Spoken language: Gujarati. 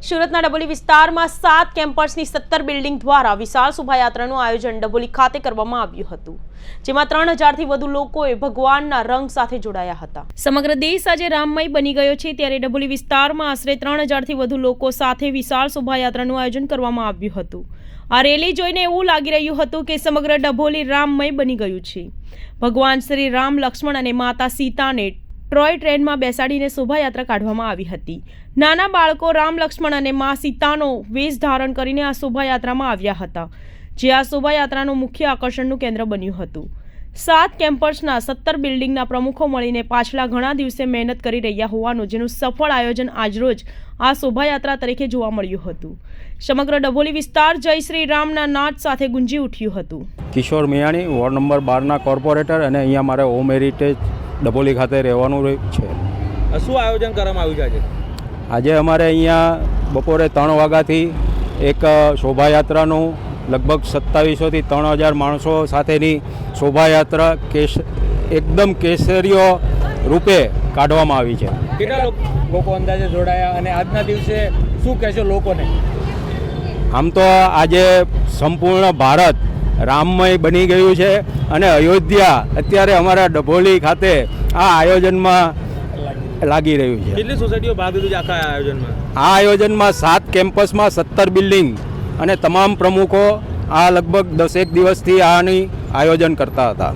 સુરતના ડભોલી વિસ્તારમાં 7 કેમ્પસની 17 બિલ્ડિંગ દ્વારા વિશાળ શોભાયાત્રાનું આયોજન ડભોલી ખાતે કરવામાં આવ્યું હતું, જેમાં 3000થી વધુ લોકોએ ભગવાનના રંગ સાથે જોડાયા હતા। સમગ્ર દેશ આજે રામમય બની ગયો છે, ત્યારે ડભોલી વિસ્તારમાં આશરે 3000થી વધુ લોકો સાથે વિશાળ શોભાયાત્રાનું આયોજન કરવામાં આવ્યું હતું। આ રેલી જોઈને એવું લાગી રહ્યું હતું કે સમગ્ર ડભોલી રામમય બની ગયું છે। ભગવાન શ્રી રામ, લક્ષ્મણ અને માતા સીતાને ટ્રોય ટ્રેનમાં બેસાડીને શોભાયાત્રા કાઢવામાં આવી હતી। નાના બાળકો રામ, લક્ષ્મણ અને મા સીતાનો વેશ ધારણ કરીને આ શોભાયાત્રામાં આવ્યા હતા, જે આ શોભાયાત્રાનું મુખ્ય આકર્ષણનું કેન્દ્ર બન્યું હતું। 7 કેમ્પસના 17 બિલ્ડિંગના પ્રમુખો મળીને પાછલા ઘણા દિવસે મહેનત કરી રહ્યા હોવાનું, જેનું સફળ આયોજન આજરોજ આ શોભાયાત્રા તરીકે જોવા મળ્યું હતું। સમગ્ર ડભોલી વિસ્તાર જય શ્રી રામના નાદ સાથે ગુંજી ઉઠ્યું હતું। કિશોર મિયાણી, વોર્ડ નંબર 12ના કોર્પોરેટર, અને અહીંયા મારે હોમ હેરિટેજ ડભોલી ખાતે રહેવાનું છે। શું આયોજન કરવામાં આવ્યું છે આજે? અમારે અહીંયા બપોરે 3 વાગ્યાથી એક શોભાયાત્રાનું લગભગ 2700થી 3000 માણસો સાથેની શોભાયાત્રા એકદમ કેસરીઓ રૂપે કાઢવામાં આવી છે। કેટલા લોકો અંદાજે જોડાયા અને આજના દિવસે શું કહેશો લોકોને? આમ તો આજે સંપૂર્ણ ભારત રામમય બની ગયું છે અને અયોધ્યા અત્યારે અમારા ડભોલી ખાતે આ આયોજનમાં લાગી રહ્યું છે। કેટલી સોસાયટીઓ ભાગ લીધું છે આખા આયોજનમાં? આ આયોજનમાં 7 કેમ્પસમાં 17 બિલ્ડિંગ અને તમામ પ્રમુખો આ લગભગ 10 દિવસથી આની આયોજન કરતા હતા।